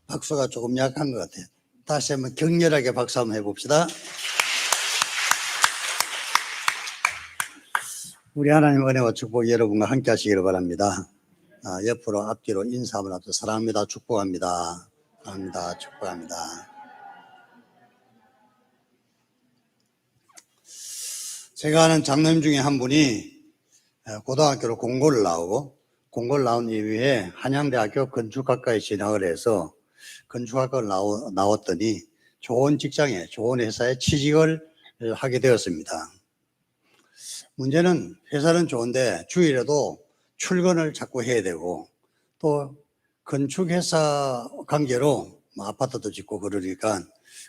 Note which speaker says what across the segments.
Speaker 1: 박수가 조금 약한 것 같아요. 다시 한번 격렬하게 박수 한번 해봅시다. 우리 하나님 은혜와 축복 여러분과 함께 하시기를 바랍니다. 옆으로 앞뒤로 인사 한번 합시다. 사랑합니다. 축복합니다. 사랑합니다. 축복합니다. 제가 아는 장로님 중에 한 분이 고등학교로 공고를 나오고 공고를 나온 이후에 한양대학교 건축학과에 진학을 해서 건축학과를 나왔더니 좋은 직장에 좋은 회사에 취직을 하게 되었습니다. 문제는 회사는 좋은데 주일에도 출근을 자꾸 해야 되고 또 건축회사 관계로 아파트도 짓고 그러니까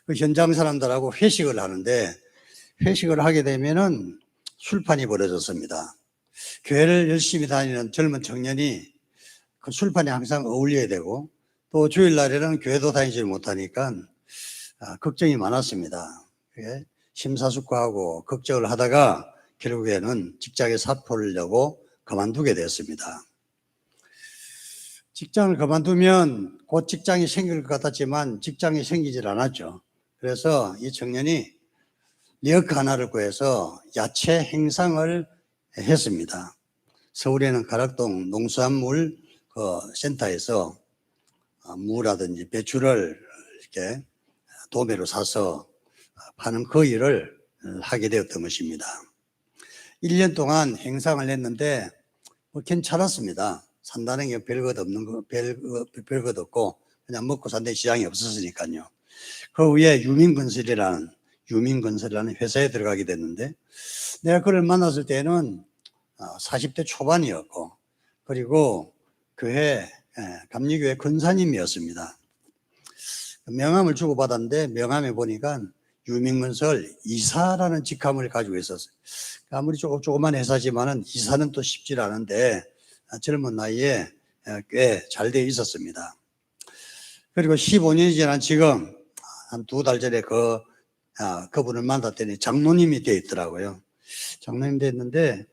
Speaker 1: 그 현장 사람들하고 회식을 하는데 회식을 하게 되면은 술판이 벌어졌습니다. 교회를 열심히 다니는 젊은 청년이 그 술판에 항상 어울려야 되고 또 주일날에는 교회도 다니지 못하니까 걱정이 많았습니다. 심사숙고하고 걱정을 하다가 결국에는 직장에 사표를 내고 그만두게 됐습니다. 직장을 그만두면 곧 직장이 생길 것 같았지만 직장이 생기질 않았죠. 그래서 이 청년이 리어카 하나를 구해서 야채 행상을 했습니다. 서울에는 가락동 농수산물 센터에서 무라든지 배추를 이렇게 도매로 사서 파는 그 일을 하게 되었던 것입니다. 1년 동안 행상을 했는데 괜찮았습니다. 산다는 게 별것 없고 그냥 먹고 산다는 지장이 없었으니까요. 그 위에 유민건설이라는 회사에 들어가게 됐는데 내가 그를 만났을 때는 40대 초반이었고 그리고 감리교회 권사님이었습니다. 명함을 주고받았는데 명함에 보니까 유민건설 이사라는 직함을 가지고 있었어요. 아무리 조그만 회사지만은 이사는 또 쉽지 않은데 젊은 나이에 꽤 잘 되어 있었습니다. 그리고 15년이 지난 지금 한 2달 전에 그분을 만났더니 장로님이 되어 있더라고요. 장로님 됐는데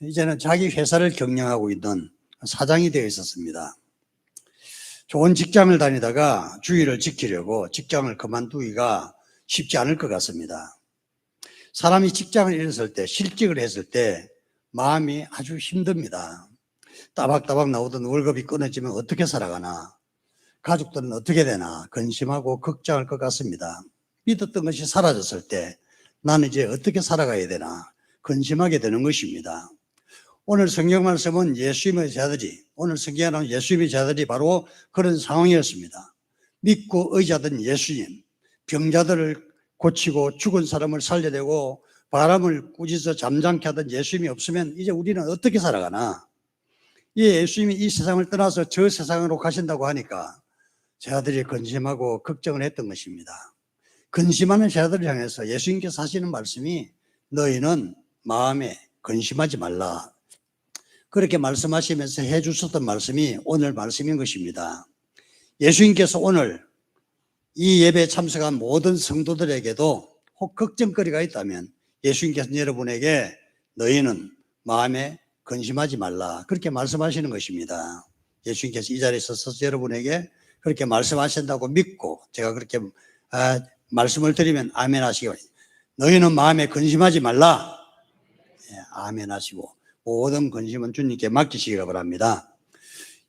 Speaker 1: 이제는 자기 회사를 경영하고 있는 사장이 되어 있었습니다. 좋은 직장을 다니다가 주의를 지키려고 직장을 그만두기가 쉽지 않을 것 같습니다. 사람이 직장을 잃었을 때, 실직을 했을 때 마음이 아주 힘듭니다. 따박따박 나오던 월급이 끊어지면 어떻게 살아가나, 가족들은 어떻게 되나 근심하고 걱정할 것 같습니다. 믿었던 것이 사라졌을 때 나는 이제 어떻게 살아가야 되나 근심하게 되는 것입니다. 오늘 성경 말씀은 오늘 성경에 나온 예수님의 제자들이 바로 그런 상황이었습니다. 믿고 의지하던 예수님, 병자들을 고치고 죽은 사람을 살려내고 바람을 꾸짖어 잠잠케 하던 예수님이 없으면 이제 우리는 어떻게 살아가나? 예수님이 이 세상을 떠나서 저 세상으로 가신다고 하니까 제자들이 근심하고 걱정을 했던 것입니다. 근심하는 제자들을 향해서 예수님께서 하시는 말씀이 너희는 마음에 근심하지 말라. 그렇게 말씀하시면서 해주셨던 말씀이 오늘 말씀인 것입니다. 예수님께서 오늘 이 예배에 참석한 모든 성도들에게도 혹 걱정거리가 있다면 예수님께서 여러분에게 너희는 마음에 근심하지 말라 그렇게 말씀하시는 것입니다. 예수님께서 이 자리에 서서 여러분에게 그렇게 말씀하신다고 믿고 제가 그렇게 말씀을 드리면 아멘 하시기 바랍니다. 너희는 마음에 근심하지 말라. 아멘 하시고 모든 근심은 주님께 맡기시기 바랍니다.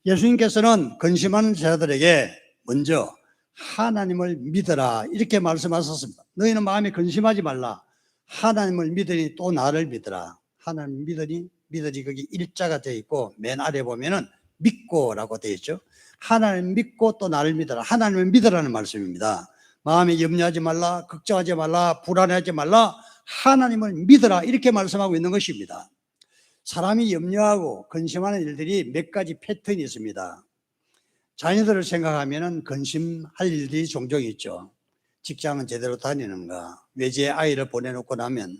Speaker 1: 예수님께서는 근심하는 제자들에게 먼저 하나님을 믿어라 이렇게 말씀하셨습니다. 너희는 마음에 근심하지 말라. 하나님을 믿으니 또 나를 믿어라. 하나님을 믿으니 거기 일자가 되어 있고 맨 아래 보면은 믿고라고 되어 있죠. 하나님을 믿고 또 나를 믿어라. 하나님을 믿으라는 말씀입니다. 마음에 염려하지 말라, 걱정하지 말라, 불안해하지 말라, 하나님을 믿어라 이렇게 말씀하고 있는 것입니다. 사람이 염려하고 근심하는 일들이 몇 가지 패턴이 있습니다. 자녀들을 생각하면 근심할 일들이 종종 있죠. 직장은 제대로 다니는가, 외지에 아이를 보내놓고 나면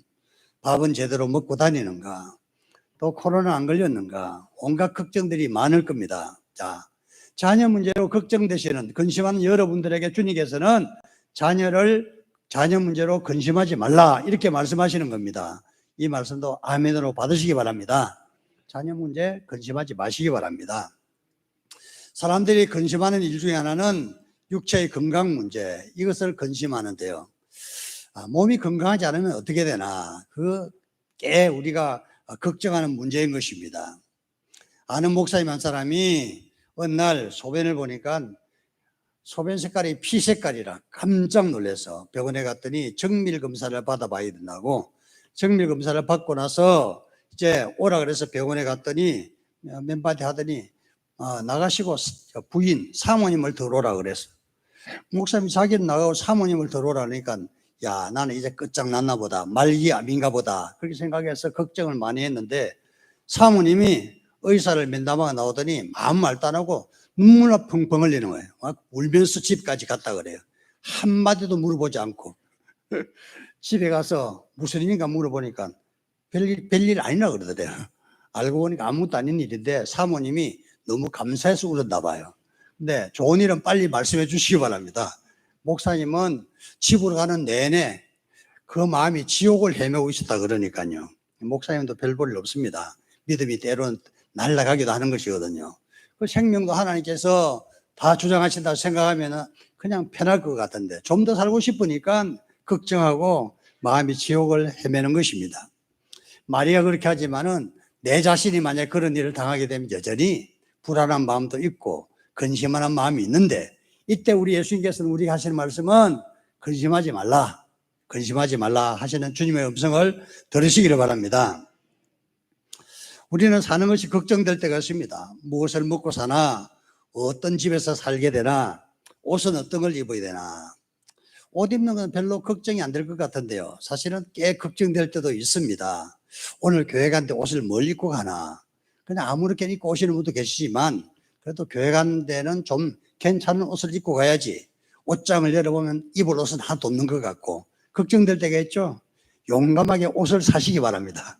Speaker 1: 밥은 제대로 먹고 다니는가, 또 코로나 안 걸렸는가, 온갖 걱정들이 많을 겁니다. 자, 자녀 문제로 걱정되시는 근심하는 여러분들에게 주님께서는 자녀 문제로 근심하지 말라 이렇게 말씀하시는 겁니다. 이 말씀도 아멘으로 받으시기 바랍니다. 자녀 문제 근심하지 마시기 바랍니다. 사람들이 근심하는 일 중에 하나는 육체의 건강 문제, 이것을 근심하는데요. 몸이 건강하지 않으면 어떻게 되나, 그게 우리가 걱정하는 문제인 것입니다. 아는 목사님 한 사람이 어느 날 소변을 보니까 소변 색깔이 피 색깔이라 깜짝 놀라서 병원에 갔더니 정밀 검사를 받아봐야 된다고, 정밀 검사를 받고 나서 이제 오라 그래서 병원에 갔더니 맨바디 하더니 나가시고 부인 사모님을 들어오라 그랬어. 목사님이 자기는 나가고 사모님을 들어오라니까, 야, 나는 이제 끝장났나 보다, 말기암인가 보다, 그렇게 생각해서 걱정을 많이 했는데, 사모님이 의사를 면담하고 나오더니 아무 말도 안 하고 눈물이 펑펑 흘리는 거예요. 막 울면서 집까지 갔다 그래요. 한마디도 물어보지 않고. 집에 가서 무슨 일인가 물어보니까 별일 아니라 그러더래요. 알고 보니까 아무것도 아닌 일인데 사모님이 너무 감사해서 울었나 봐요. 근데 좋은 일은 빨리 말씀해 주시기 바랍니다. 목사님은 집으로 가는 내내 그 마음이 지옥을 헤매고 있었다 그러니까요. 목사님도 별 볼 일 없습니다. 믿음이 때로는 날아가기도 하는 것이거든요. 그 생명도 하나님께서 다 주장하신다 생각하면 그냥 편할 것 같은데, 좀 더 살고 싶으니까 걱정하고 마음이 지옥을 헤매는 것입니다. 마리아 그렇게 하지만은 내 자신이 만약 그런 일을 당하게 되면 여전히 불안한 마음도 있고 근심하는 마음이 있는데, 이때 우리 예수님께서는 우리가 하시는 말씀은 근심하지 말라, 근심하지 말라 하시는 주님의 음성을 들으시기를 바랍니다. 우리는 사는 것이 걱정될 때가 있습니다. 무엇을 먹고 사나, 어떤 집에서 살게 되나, 옷은 어떤 걸 입어야 되나. 옷 입는 건 별로 걱정이 안 될 것 같은데요, 사실은 꽤 걱정될 때도 있습니다. 오늘 교회 갔는데 옷을 뭘 입고 가나. 그냥 아무렇게나 입고 오시는 분도 계시지만 그래도 교회 가는 데는 좀 괜찮은 옷을 입고 가야지, 옷장을 열어보면 입을 옷은 하나도 없는 것 같고 걱정될 때가 있죠. 용감하게 옷을 사시기 바랍니다.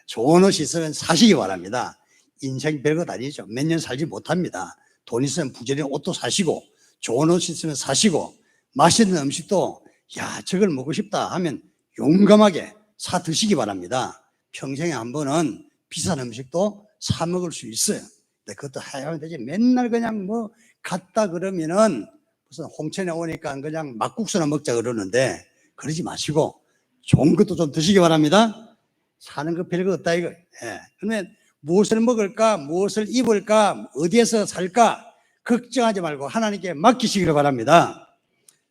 Speaker 1: 좋은 옷이 있으면 사시기 바랍니다. 인생 별것 아니죠. 몇 년 살지 못합니다. 돈 있으면 부지런히 옷도 사시고, 좋은 옷 있으면 사시고, 맛있는 음식도 야, 저걸 먹고 싶다 하면 용감하게 사 드시기 바랍니다. 평생에 한 번은 비싼 음식도 사 먹을 수 있어요. 근데 그것도 하면 되지. 맨날 그냥 뭐 갔다 그러면은 무슨 홍천에 오니까 그냥 막국수나 먹자 그러는데, 그러지 마시고 좋은 것도 좀 드시기 바랍니다. 사는 거 별거 없다 이거. 예. 그러면 무엇을 먹을까, 무엇을 입을까, 어디에서 살까 걱정하지 말고 하나님께 맡기시기를 바랍니다.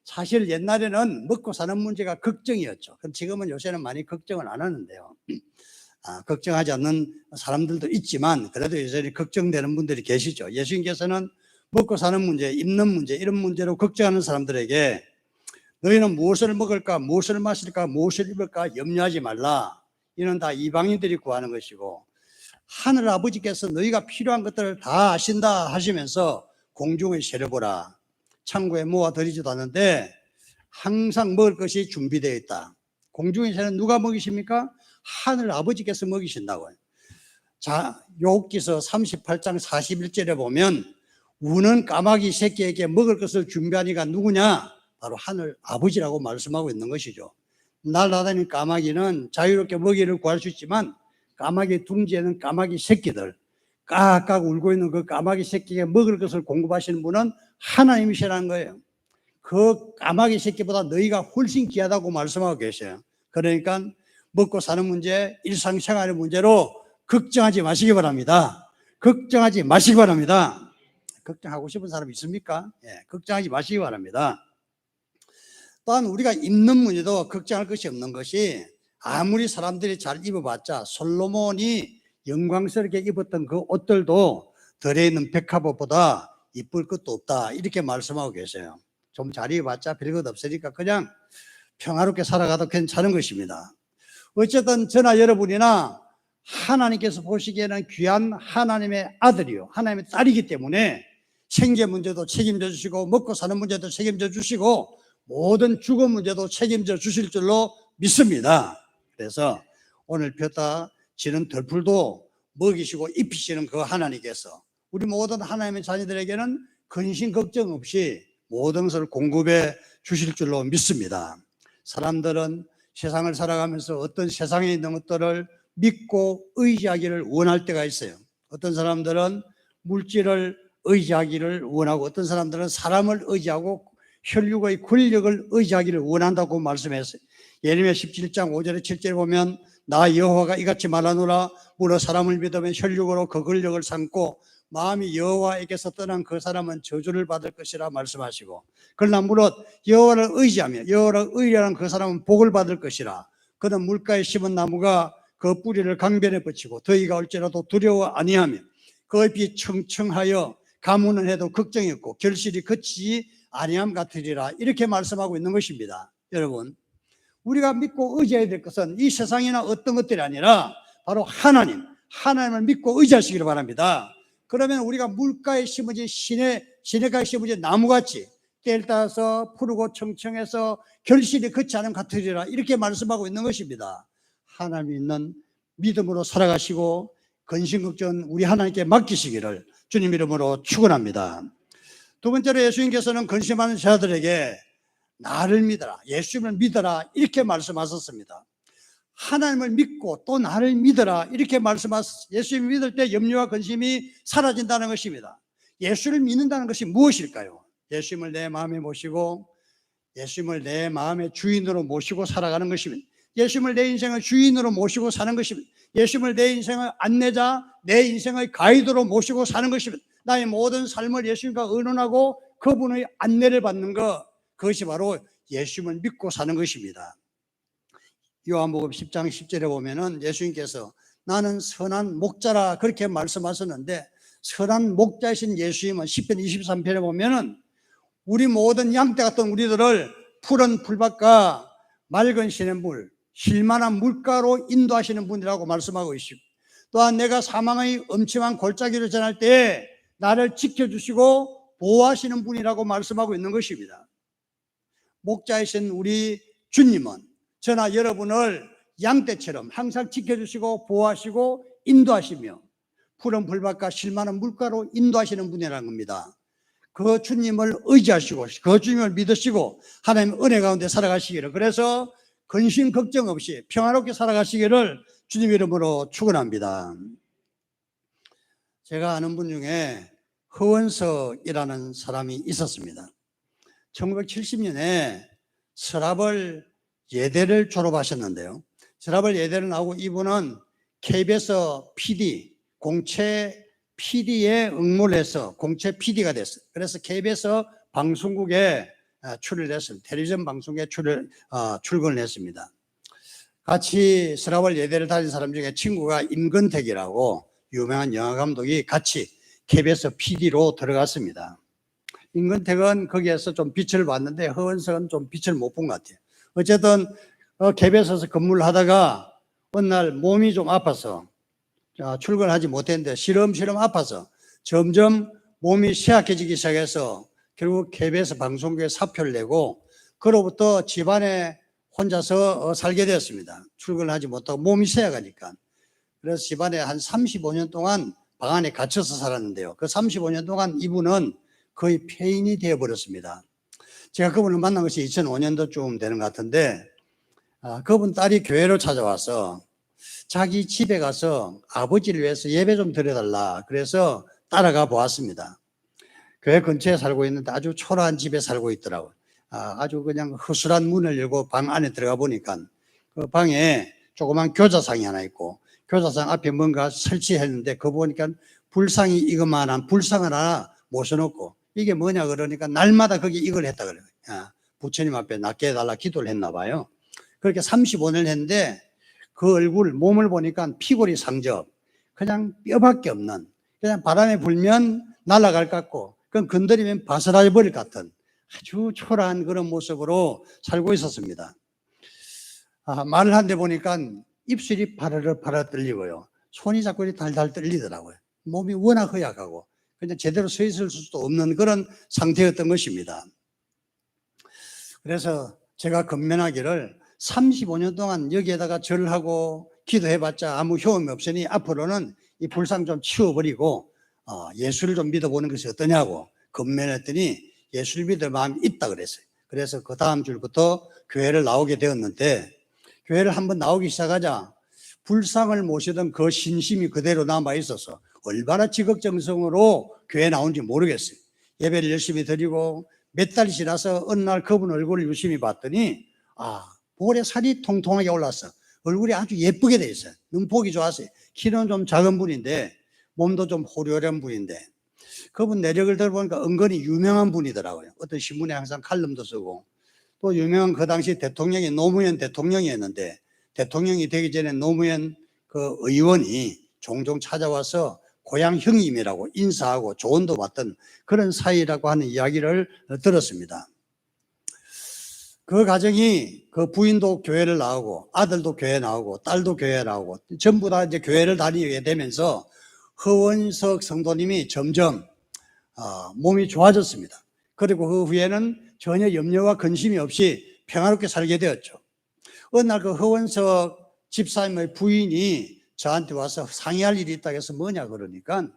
Speaker 1: 사실 옛날에는 먹고 사는 문제가 걱정이었죠. 지금은 요새는 많이 걱정을 안 하는데요. 걱정하지 않는 사람들도 있지만 그래도 여전히 걱정되는 분들이 계시죠. 예수님께서는 먹고 사는 문제, 입는 문제, 이런 문제로 걱정하는 사람들에게 너희는 무엇을 먹을까, 무엇을 마실까, 무엇을 입을까 염려하지 말라. 이는 다 이방인들이 구하는 것이고 하늘 아버지께서 너희가 필요한 것들을 다 아신다 하시면서 공중을 세려보라. 창고에 모아 들이지도 않는데 항상 먹을 것이 준비되어 있다. 공중의 새는 누가 먹이십니까? 하늘 아버지께서 먹이신다고요. 자, 욥기서 38장 41절에 보면 우는 까마귀 새끼에게 먹을 것을 준비하니까 누구냐? 바로 하늘 아버지라고 말씀하고 있는 것이죠. 날아다니는 까마귀는 자유롭게 먹이를 구할 수 있지만 까마귀 둥지에는 까마귀 새끼들, 깍깍 울고 있는 그 까마귀 새끼에게 먹을 것을 공급하시는 분은 하나님이시라는 거예요. 그 까마귀 새끼보다 너희가 훨씬 귀하다고 말씀하고 계셔요. 그러니까 먹고 사는 문제, 일상생활의 문제로 걱정하지 마시기 바랍니다. 걱정하지 마시기 바랍니다. 걱정하고 싶은 사람 있습니까? 예, 걱정하지 마시기 바랍니다. 또한 우리가 입는 문제도 걱정할 것이 없는 것이, 아무리 사람들이 잘 입어봤자 솔로몬이 영광스럽게 입었던 그 옷들도 덜에 있는 백합옷보다 이쁠 것도 없다, 이렇게 말씀하고 계세요. 좀 잘 입어봤자 별것 없으니까 그냥 평화롭게 살아가도 괜찮은 것입니다. 어쨌든 저나 여러분이나 하나님께서 보시기에는 귀한 하나님의 아들이요, 하나님의 딸이기 때문에 생계 문제도 책임져 주시고 먹고 사는 문제도 책임져 주시고 모든 주거 문제도 책임져 주실 줄로 믿습니다. 그래서 오늘 폈다 지는 덜풀도 먹이시고 입히시는 그 하나님께서 우리 모든 하나님의 자녀들에게는 근심 걱정 없이 모든 것을 공급해 주실 줄로 믿습니다. 사람들은 세상을 살아가면서 어떤 세상에 있는 것들을 믿고 의지하기를 원할 때가 있어요. 어떤 사람들은 물질을 의지하기를 원하고 어떤 사람들은 사람을 의지하고 혈육의 권력을 의지하기를 원한다고 말씀했어요. 예레미야 17장 5절에 7절에 보면 나 여호와가 이같이 말하노라 무릇 사람을 믿으면 혈육으로 그 권력을 삼고 마음이 여호와에게서 떠난 그 사람은 저주를 받을 것이라 말씀하시고 그러나 무릇 여호와를 의지하며 여호와를 의뢰하는 그 사람은 복을 받을 것이라. 그는 물가에 심은 나무가 그 뿌리를 강변에 뻗치고 더위가 올지라도 두려워 아니하며 그 잎이 청청하여 가무는 해도 걱정이 없고 결실이 그치지 아니함 같으리라. 이렇게 말씀하고 있는 것입니다. 여러분, 우리가 믿고 의지해야 될 것은 이 세상이나 어떤 것들이 아니라 바로 하나님을 믿고 의지하시기를 바랍니다. 그러면 우리가 물가에 심어진 시냇가에 심어진 나무같이 때를 따라서 푸르고 청청해서 결실이 그치 않음 같으리라. 이렇게 말씀하고 있는 것입니다. 하나님 있는 믿음으로 살아가시고 근심걱정은 우리 하나님께 맡기시기를 주님 이름으로 축원합니다. 두 번째로 예수님께서는 근심하는 자들에게 나를 믿어라, 예수님을 믿어라 이렇게 말씀하셨습니다. 하나님을 믿고 또 나를 믿어라 이렇게 말씀하셨습니다. 예수님을 믿을 때 염려와 근심이 사라진다는 것입니다. 예수를 믿는다는 것이 무엇일까요? 예수님을 내 마음에 모시고 예수님을 내 마음의 주인으로 모시고 살아가는 것입니다. 예수님을 내 인생의 주인으로 모시고 사는 것입니다. 예수님을 내 인생의 안내자, 내 인생의 가이드로 모시고 사는 것입니다. 나의 모든 삶을 예수님과 의논하고 그분의 안내를 받는 것, 그것이 바로 예수님을 믿고 사는 것입니다. 요한복음 10장 10절에 보면은 예수님께서 나는 선한 목자라 그렇게 말씀하셨는데, 선한 목자이신 예수님은 10편 23편에 보면은 우리 모든 양떼 같은 우리들을 푸른 풀밭과 맑은 시냇물, 쉴만한 물가로 인도하시는 분이라고 말씀하고 있습니다. 또한 내가 사망의 엄침한 골짜기를 지날 때에 나를 지켜주시고 보호하시는 분이라고 말씀하고 있는 것입니다. 목자이신 우리 주님은 저나 여러분을 양떼처럼 항상 지켜주시고 보호하시고 인도하시며 푸른 풀밭과 쉴만한 물가로 인도하시는 분이라는 겁니다. 그 주님을 의지하시고 그 주님을 믿으시고 하나님의 은혜 가운데 살아가시기를, 그래서 근심 걱정 없이 평화롭게 살아가시기를 주님 이름으로 축원합니다. 제가 아는 분 중에 허원석이라는 사람이 있었습니다. 1970년에 서라벌 예대를 졸업하셨는데요. 서라벌 예대를 나오고 이분은 KBS PD, 공채 PD에 응모를 해서 공채 PD가 됐어요. 그래서 KBS 방송국에 출연을 했습니다. 텔레비전 방송국에 출근을 했습니다. 같이 서라벌 예대를 다닌 사람 중에 친구가 임근택이라고 유명한 영화 감독이 같이 KBS PD로 들어갔습니다. 임근택은 거기에서 좀 빛을 봤는데 허원석은 좀 빛을 못 본 것 같아요. 어쨌든 KBS에서 근무를 하다가 어느 날 몸이 좀 아파서 출근하지 못했는데 시름시름 아파서 점점 몸이 쇠약해지기 시작해서 결국 KBS 방송국에 사표를 내고 그로부터 집안에 혼자서 살게 되었습니다. 출근을 하지 못하고 몸이 쇠약하니까. 그래서 집안에 한 35년 동안 방 안에 갇혀서 살았는데요. 그 35년 동안 이분은 거의 폐인이 되어버렸습니다. 제가 그분을 만난 것이 2005년도쯤 되는 것 같은데, 그분 딸이 교회를 찾아와서 자기 집에 가서 아버지를 위해서 예배 좀 드려달라 그래서 따라가 보았습니다. 교회 근처에 살고 있는데 아주 초라한 집에 살고 있더라고요. 아주 그냥 허술한 문을 열고 방 안에 들어가 보니까 그 방에 조그만 교자상이 하나 있고 교자상 앞에 뭔가 설치했는데 그거 보니까 불상이 이것만한 불상을 하나 모셔놓고 이게 뭐냐 그러니까 날마다 거기 이걸 했다 그래요. 부처님 앞에 낫게 해달라 기도를 했나 봐요. 그렇게 35년을 했는데 그 얼굴, 몸을 보니까 피골이 상접, 그냥 뼈밖에 없는, 그냥 바람에 불면 날아갈 것 같고 그건 건드리면 바스라져 버릴 것 같은 아주 초라한 그런 모습으로 살고 있었습니다. 말을 하는데 보니까 입술이 파르르 떨리고요. 손이 자꾸 달달 떨리더라고요. 몸이 워낙 허약하고 그냥 제대로 서 있을 수도 없는 그런 상태였던 것입니다. 그래서 제가 건면하기를 35년 동안 여기에다가 절을 하고 기도해봤자 아무 효험이 없으니 앞으로는 이 불상 좀 치워버리고 예수를 좀 믿어보는 것이 어떠냐고 건면했더니 예수를 믿을 마음이 있다 그랬어요. 그래서 그 다음 주부터 교회를 나오게 되었는데, 교회를 한번 나오기 시작하자 불상을 모시던 그 신심이 그대로 남아 있어서 얼마나 지극정성으로 교회 나온지 모르겠어요. 예배를 열심히 드리고 몇 달이 지나서 어느 날 그분 얼굴을 유심히 봤더니 볼에 살이 통통하게 올랐어. 얼굴이 아주 예쁘게 돼 있어요. 눈폭이 좋았어요. 키는 좀 작은 분인데 몸도 좀 호려한 분인데 그분 내력을 들어보니까 은근히 유명한 분이더라고요. 어떤 신문에 항상 칼럼도 쓰고 또 유명한 그 당시 대통령이 노무현 대통령이었는데 대통령이 되기 전에 노무현 그 의원이 종종 찾아와서 고향 형님이라고 인사하고 조언도 받던 그런 사이라고 하는 이야기를 들었습니다. 그 가정이 그 부인도 교회를 나오고 아들도 교회 나오고 딸도 교회 나오고 전부 다 이제 교회를 다니게 되면서 허원석 성도님이 점점 몸이 좋아졌습니다. 그리고 그 후에는 전혀 염려와 근심이 없이 평화롭게 살게 되었죠. 어느 날 그 허원석 집사님의 부인이 저한테 와서 상의할 일이 있다고 해서 뭐냐 그러니까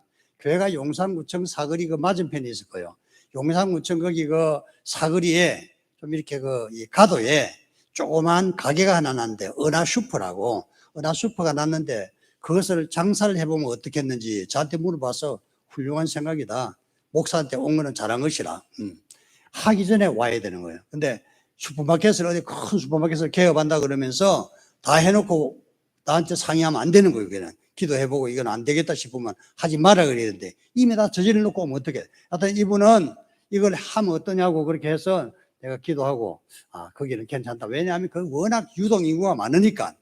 Speaker 1: 교회가 용산구청 사거리 그 맞은편에 있을 거예요. 용산구청 거기 그 사거리에 좀 이렇게 이 가도에 조그만 가게가 하나 났는데 은하슈퍼라고 은하슈퍼가 났는데 그것을 장사를 해보면 어떻겠는지 저한테 물어봐서 훌륭한 생각이다. 목사한테 온 거는 잘한 것이라. 하기 전에 와야 되는 거예요. 근데 슈퍼마켓을 어디 큰 슈퍼마켓을 개업한다 그러면서 다 해놓고 나한테 상의하면 안 되는 거예요. 그냥 기도해보고 이건 안 되겠다 싶으면 하지 마라 그랬는데 이미 다 저지를 놓고 오면 어떡해. 하여튼 이분은 이걸 하면 어떠냐고 그렇게 해서 내가 기도하고 거기는 괜찮다. 왜냐하면 그 워낙 유동인구가 많으니까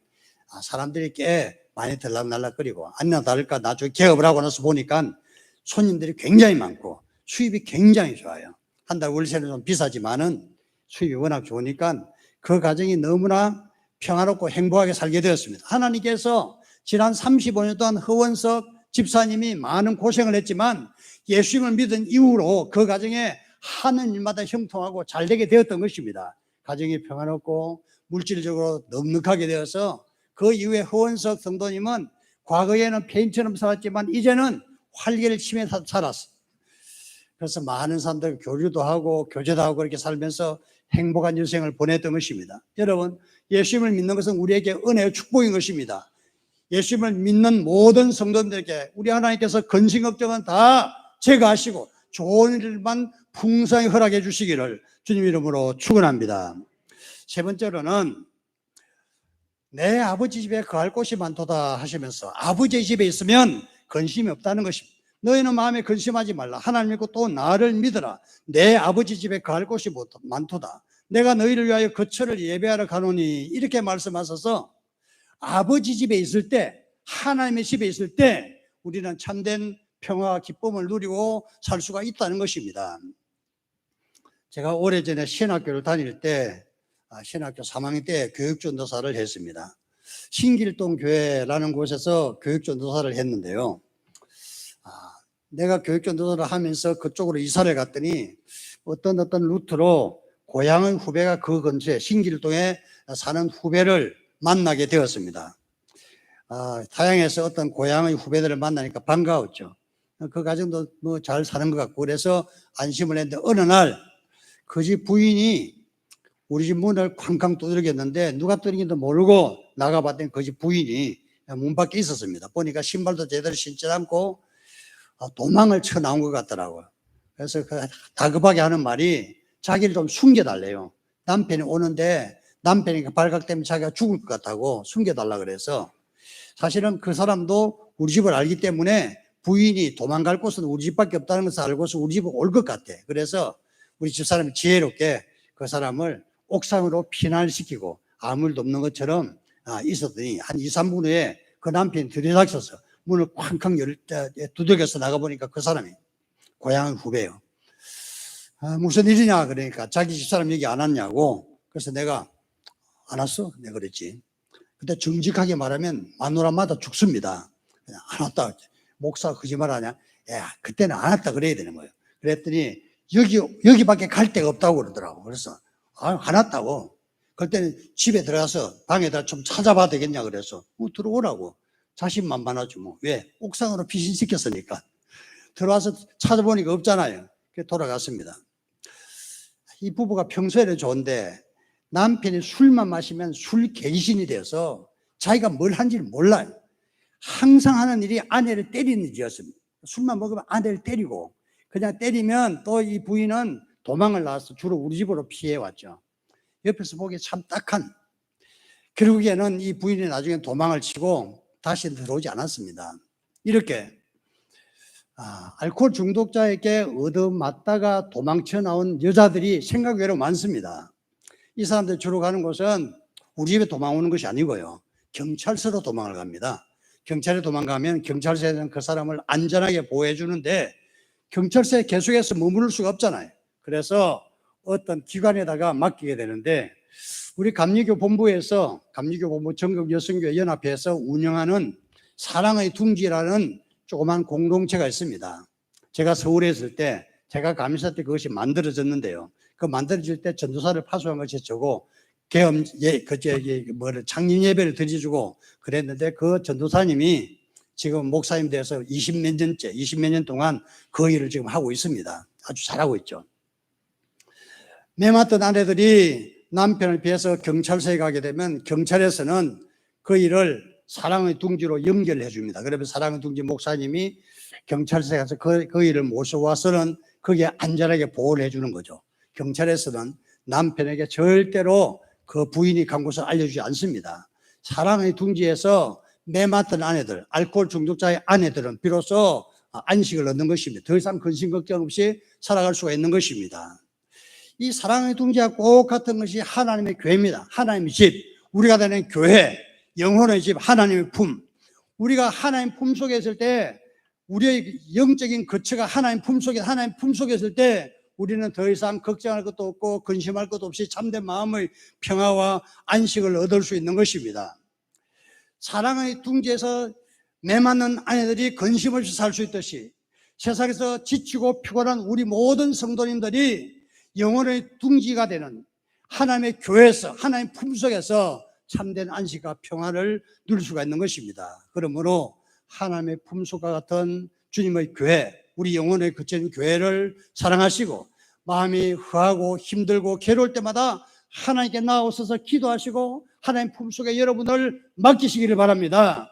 Speaker 1: 사람들이 꽤 많이 들락날락거리고 아니나 다를까 나중에 개업을 하고 나서 보니까 손님들이 굉장히 많고 수입이 굉장히 좋아요. 한 달 월세는 좀 비싸지만은 수입이 워낙 좋으니까 그 가정이 너무나 평화롭고 행복하게 살게 되었습니다. 하나님께서 지난 35년 동안 허원석 집사님이 많은 고생을 했지만 예수님을 믿은 이후로 그 가정에 하는 일마다 형통하고 잘 되게 되었던 것입니다. 가정이 평화롭고 물질적으로 넉넉하게 되어서 그 이후에 허원석 성도님은 과거에는 폐인처럼 살았지만 이제는 활기를 치며 살았어. 그래서 많은 사람들 교류도 하고 교제도 하고 그렇게 살면서 행복한 인생을 보냈던 것입니다. 여러분, 예수님을 믿는 것은 우리에게 은혜의 축복인 것입니다. 예수님을 믿는 모든 성도들에게 우리 하나님께서 근심 걱정은 다 제거하시고 좋은 일만 풍성히 허락해 주시기를 주님 이름으로 축원합니다. 세 번째로는 내 아버지 집에 거할 곳이 많도다 하시면서 아버지의 집에 있으면 근심이 없다는 것입니다. 너희는 마음에 근심하지 말라. 하나님 믿고 또 나를 믿어라. 내 아버지 집에 거할 곳이 많도다. 내가 너희를 위하여 거처를 예배하러 가노니 이렇게 말씀하셔서 아버지 집에 있을 때 하나님의 집에 있을 때 우리는 참된 평화와 기쁨을 누리고 살 수가 있다는 것입니다. 제가 오래전에 신학교를 다닐 때 신학교 3학년 때 교육전도사를 했습니다. 신길동 교회라는 곳에서 교육전도사를 했는데요. 내가 교육전도사를 하면서 그쪽으로 이사를 갔더니 어떤 루트로 고향의 후배가 그 근처에 신길동에 사는 후배를 만나게 되었습니다. 타양에서 어떤 고향의 후배들을 만나니까 반가웠죠. 그 가정도 뭐 잘 사는 것 같고 그래서 안심을 했는데 어느 날 그 집 부인이 우리 집 문을 쾅쾅 두드렸는데 누가 두드린지도 모르고 나가봤더니 그 집 부인이 문 밖에 있었습니다. 보니까 신발도 제대로 신지 않고 도망을 쳐 나온 것 같더라고요. 그래서 그 다급하게 하는 말이 자기를 좀 숨겨달래요. 남편이 오는데 남편이 발각되면 자기가 죽을 것 같다고 숨겨달라 그래서 사실은 그 사람도 우리 집을 알기 때문에 부인이 도망갈 곳은 우리 집밖에 없다는 것을 알고서 우리 집으로 올 것 같아. 그래서 우리 집사람이 지혜롭게 그 사람을 옥상으로 피난시키고 아무 일도 없는 것처럼 있었더니 한 2, 3분 후에 그 남편이 들이닥쳐서 문을 쾅쾅 두들겨서 나가보니까 그 사람이 고향 후배예요. 무슨 일이냐 그러니까 자기 집사람 얘기 안 왔냐고. 그래서 내가 안 왔어? 내가 그랬지. 근데 정직하게 말하면 마누라마다 죽습니다. 그냥 안 왔다. 목사 거짓말하냐? 야, 그때는 안 왔다 그래야 되는 거예요. 그랬더니 여기밖에 갈 데가 없다고 그러더라고. 그래서 안 왔다고. 그때는 집에 들어가서 방에다 좀 찾아봐도 되겠냐 그래서 들어오라고. 자신만만하지 뭐. 왜? 옥상으로 피신시켰으니까. 들어와서 찾아보니까 없잖아요. 그래서 돌아갔습니다. 이 부부가 평소에는 좋은데 남편이 술만 마시면 술 개신이 되어서 자기가 뭘 한지를 몰라요. 항상 하는 일이 아내를 때리는 일이었습니다. 술만 먹으면 아내를 때리고 그냥 때리면 또 이 부인은 도망을 나와서 주로 우리 집으로 피해왔죠. 옆에서 보기에 참 딱한, 결국에는 이 부인이 나중에 도망을 치고 다시 들어오지 않았습니다. 이렇게 알코올 중독자에게 얻어맞다가 도망쳐 나온 여자들이 생각 외로 많습니다. 이 사람들 주로 가는 곳은 우리 집에 도망오는 것이 아니고요, 경찰서로 도망을 갑니다. 경찰에 도망가면 경찰서에서는 그 사람을 안전하게 보호해 주는데 경찰서에 계속해서 머무를 수가 없잖아요. 그래서 어떤 기관에다가 맡기게 되는데, 우리 감리교 본부에서, 감리교 본부 전국 여성교회 연합회에서 운영하는 사랑의 둥지라는 조그만 공동체가 있습니다. 제가 서울에 있을 때, 제가 감리사 때 그것이 만들어졌는데요, 그 만들어질 때 전도사를 파송한 것이 저고 계엄 창립 예배를 드려주고 그랬는데, 그 전도사님이 지금 목사님 돼서 20몇 년 동안 그 일을 지금 하고 있습니다. 아주 잘하고 있죠. 매 맞던 아내들이 남편을 피해서 경찰서에 가게 되면 경찰에서는 그 일을 사랑의 둥지로 연결해 줍니다. 그러면 사랑의 둥지 목사님이 경찰서에 가서 그 일을 모셔와서는 거기에 안전하게 보호를 해주는 거죠. 경찰에서는 남편에게 절대로 그 부인이 간 곳을 알려주지 않습니다. 사랑의 둥지에서 매 맞던 아내들, 알코올 중독자의 아내들은 비로소 안식을 얻는 것입니다. 더 이상 근심 걱정 없이 살아갈 수가 있는 것입니다. 이 사랑의 둥지와 꼭 같은 것이 하나님의 교회입니다. 하나님의 집, 우리가 다니는 교회, 영혼의 집, 하나님의 품. 우리가 하나님 품 속에 있을 때, 우리의 영적인 거처가 하나님 품 속에 있을 때 우리는 더 이상 걱정할 것도 없고 근심할 것도 없이 참된 마음의 평화와 안식을 얻을 수 있는 것입니다. 사랑의 둥지에서 매 맞는 아내들이 근심 없이 살 수 있듯이 세상에서 지치고 피곤한 우리 모든 성도님들이 영혼의 둥지가 되는 하나님의 교회에서, 하나님 품속에서 참된 안식과 평화를 누릴 수가 있는 것입니다. 그러므로 하나님의 품속과 같은 주님의 교회, 우리 영혼의 거처인 교회를 사랑하시고 마음이 허하고 힘들고 괴로울 때마다 하나님께 나오셔서 기도하시고 하나님 품속에 여러분을 맡기시기를 바랍니다.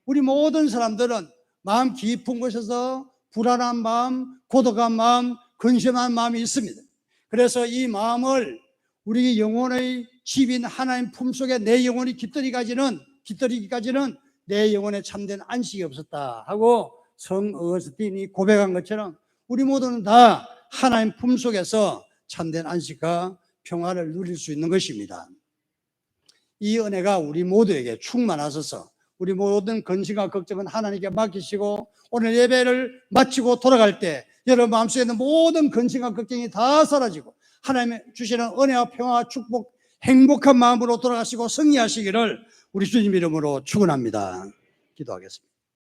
Speaker 1: 우리 모든 사람들은 마음 깊은 곳에서 불안한 마음, 고독한 마음, 근심한 마음이 있습니다. 그래서 이 마음을 우리 영혼의 집인 하나님 품속에 내 영혼이 깃들이기까지는 내 영혼에 참된 안식이 없었다 하고 성 어거스틴이 고백한 것처럼 우리 모두는 다 하나님 품속에서 참된 안식과 평화를 누릴 수 있는 것입니다. 이 은혜가 우리 모두에게 충만하셔서 우리 모든 근심과 걱정은 하나님께 맡기시고 오늘 예배를 마치고 돌아갈 때 여러분 마음속에 있는 모든 근심과 걱정이 다 사라지고 하나님의 주시는 은혜와 평화와 축복, 행복한 마음으로 돌아가시고 승리하시기를 우리 주님 이름으로 축원합니다. 기도하겠습니다.